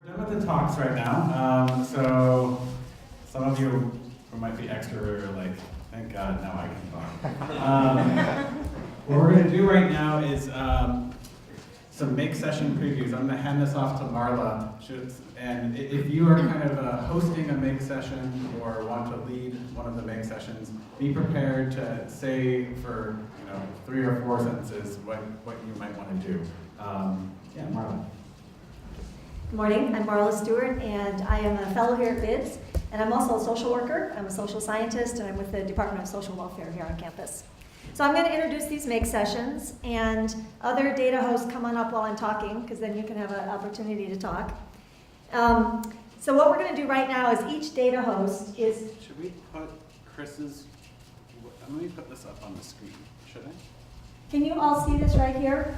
We're done with the talks right now. So some of you who might be extrovert are like, thank God, now I can talk. What we're going to do right now is some make session previews. I'm going to hand this off to Marla. And if you are kind of hosting a make session or want to lead one of the make sessions, be prepared to say for 3 or 4 sentences what you might want to do. Yeah, Marla. Good morning, I'm Marla Stuart, and I am a fellow here at BIDS, and I'm also a social worker. I'm a social scientist, and I'm with the Department of Social Welfare here on campus. So I'm going to introduce these make sessions, and other data hosts come on up while I'm talking, because then you can have an opportunity to talk. So what we're going to do right now is each data host is... Should we put Chris's... Let me put this up on the screen. Should I? Can you all see this right here?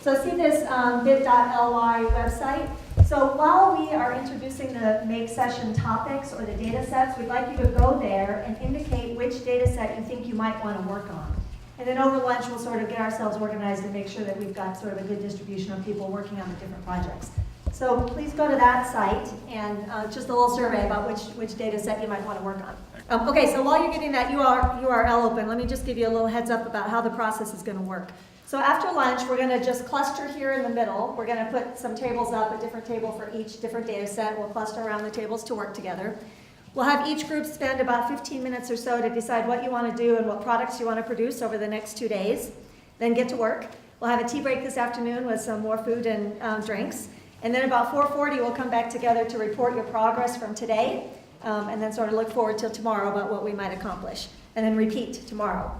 So see this bit.ly website. So while we are introducing the make session topics or the data sets, we'd like you to go there and indicate which data set you think you might want to work on. And then over lunch, we'll sort of get ourselves organized and make sure that we've got sort of a good distribution of people working on the different projects. So please go to that site and just a little survey about which data set you might want to work on. Okay, so while you're getting that URL open, let me just give you a little heads up about how the process is going to work. So after lunch, we're going to just cluster here in the middle. We're going to put some tables up, a different table for each different data set. We'll cluster around the tables to work together. We'll have each group spend about 15 minutes or so to decide what you want to do and what products you want to produce over the next 2 days. Then get to work. We'll have a tea break this afternoon with some more food and drinks. And then about 4:40, we'll come back together to report your progress from today, and then sort of look forward till tomorrow about what we might accomplish, and then repeat tomorrow.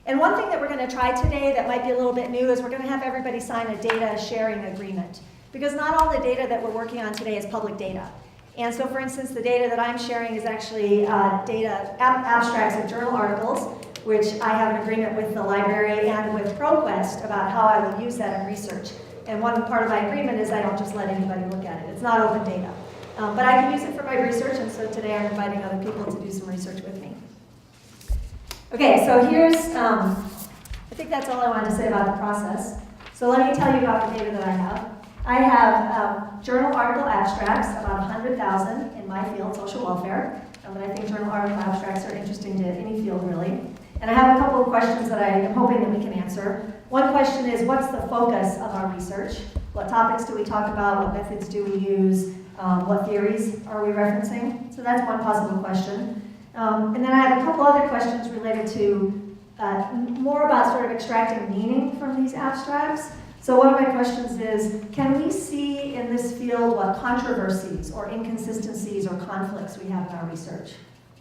And one thing that we're going to try today that might be a little bit new is we're going to have everybody sign a data sharing agreement, because not all the data that we're working on today is public data. And so, for instance, the data that I'm sharing is actually abstracts of journal articles, which I have an agreement with the library and with ProQuest about how I will use that in research. And one part of my agreement is I don't just let anybody look at it. It's not open data. But I can use it for my research, and so today I'm inviting other people to do some research with me. Okay, so here's, I think that's all I wanted to say about the process. So let me tell you about the data that I have. I have journal article abstracts, about 100,000 in my field, social welfare. But I think journal article abstracts are interesting to any field, really. And I have a couple of questions that I am hoping that we can answer. One question is, what's the focus of our research? What topics do we talk about? What methods do we use? What theories are we referencing? So that's one possible question. And then I have a couple other questions related to more about sort of extracting meaning from these abstracts. So one of my questions is, can we see in this field what controversies or inconsistencies or conflicts we have in our research?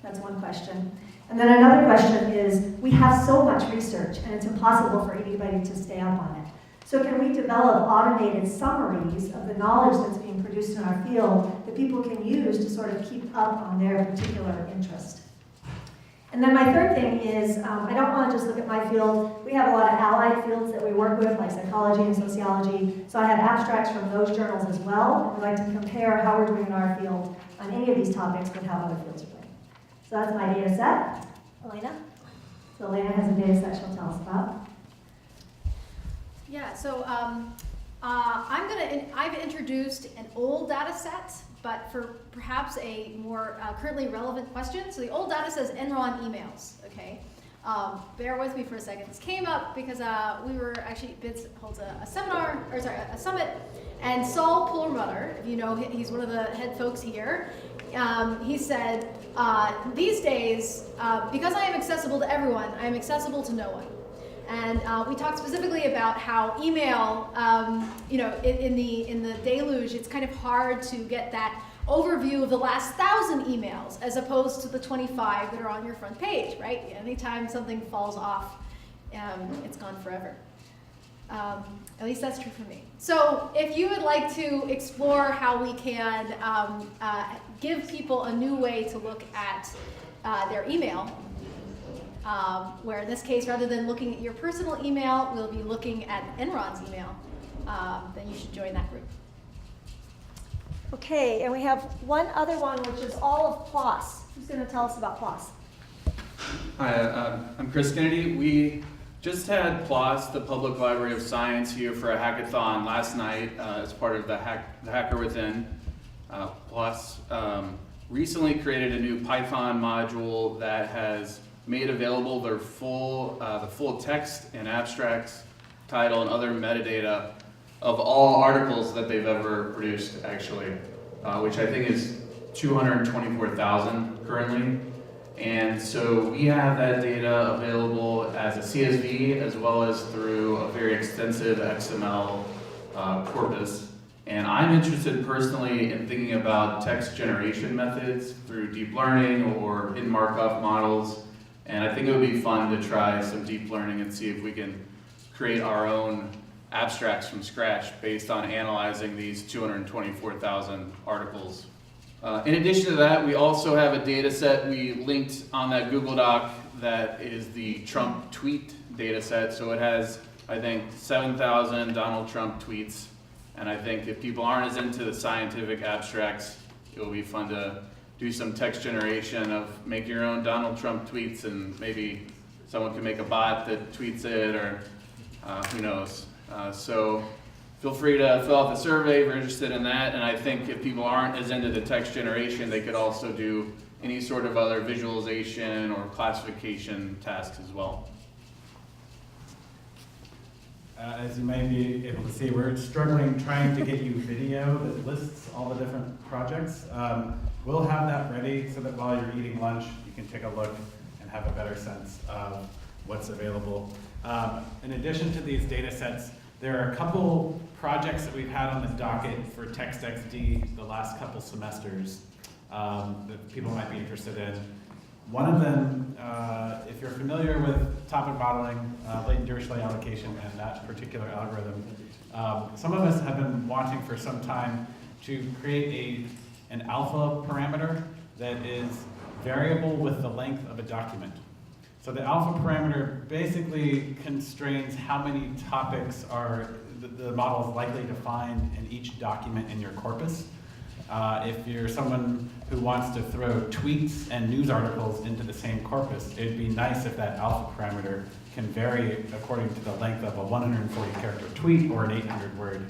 That's one question. And then another question is, we have so much research and it's impossible for anybody to stay up on it. So can we develop automated summaries of the knowledge that's being produced in our field that people can use to sort of keep up on their particular interest? And then my third thing is, I don't want to just look at my field. We have a lot of allied fields that we work with, like psychology and sociology. So I have abstracts from those journals as well. And we'd like to compare how we're doing in our field on any of these topics with how other fields are doing. So that's my data set. Elena? So Elena has a data set she'll tell us about. Yeah, so I've introduced an old data set, but for perhaps a more currently relevant question. So the old data says Enron emails, okay? Bear with me for a second. This came up because we were actually, BIDS holds a summit, and Saul Pullermutter, if you know, he's one of the head folks here, he said, these days, because I am accessible to everyone, I am accessible to no one. And we talked specifically about how email, in the deluge, it's kind of hard to get that overview of the last 1,000 emails as opposed to the 25 that are on your front page, right? Anytime something falls off, it's gone forever. At least that's true for me. So if you would like to explore how we can give people a new way to look at their email, where in this case, rather than looking at your personal email, we'll be looking at Enron's email, then you should join that group. Okay, and we have one other one, which is all of PLOS. Who's going to tell us about PLOS? Hi, I'm Chris Kennedy. We just had PLOS, the Public Library of Science, here for a hackathon last night as part of the Hacker Within. Plus, recently created a new Python module that has made available their the full text and abstracts, title, and other metadata of all articles that they've ever produced, actually, which I think is 224,000 currently. And so we have that data available as a CSV as well as through a very extensive XML corpus. And I'm interested personally in thinking about text generation methods through deep learning or hidden Markov models. And I think it would be fun to try some deep learning and see if we can create our own abstracts from scratch based on analyzing these 224,000 articles. In addition to that, we also have a data set we linked on that Google Doc that is the Trump tweet data set. So it has, I think, 7,000 Donald Trump tweets. And I think if people aren't as into the scientific abstracts, it will be fun to do some text generation of make your own Donald Trump tweets, and maybe someone can make a bot that tweets it, or who knows. So feel free to fill out the survey if you're interested in that. And I think if people aren't as into the text generation, they could also do any sort of other visualization or classification tasks as well. As you may be able to see, we're struggling trying to get you video that lists all the different projects. We'll have that ready so that while you're eating lunch, you can take a look and have a better sense of what's available. In addition to these data sets, there are a couple projects that we've had on the docket for TextXD the last couple semesters that people might be interested in. One of them, if you're familiar with topic modeling, latent Dirichlet allocation, and that particular algorithm, some of us have been wanting for some time to create an alpha parameter that is variable with the length of a document. So the alpha parameter basically constrains how many topics the model is likely to find in each document in your corpus. If you're someone who wants to throw tweets and news articles into the same corpus, it'd be nice if that alpha parameter can vary according to the length of a 140-character tweet or an 800-word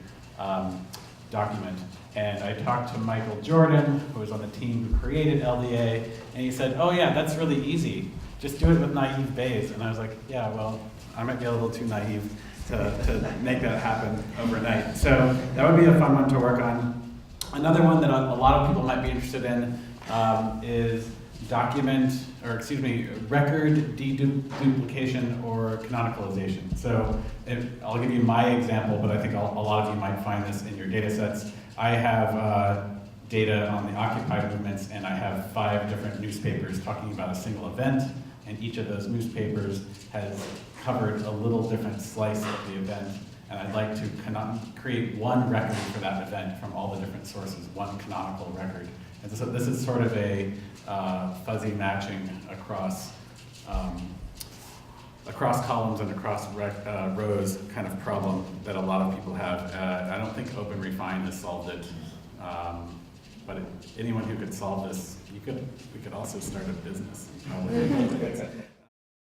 document. And I talked to Michael Jordan, who was on the team who created LDA, and he said, oh yeah, that's really easy. Just do it with naive Bayes. And I was like, yeah, well, I might be a little too naive to make that happen overnight. So that would be a fun one to work on. Another one that a lot of people might be interested in is record deduplication or canonicalization. So I'll give you my example, but I think a lot of you might find this in your data sets. I have data on the Occupy movements, and I have 5 different newspapers talking about a single event, and each of those newspapers has covered a little different slice of the event. And I'd like to create one record for that event from all the different sources, one canonical record. And so this is sort of a fuzzy matching across columns and across rows kind of problem that a lot of people have. I don't think OpenRefine has solved it, but anyone who could solve this, we could also start a business.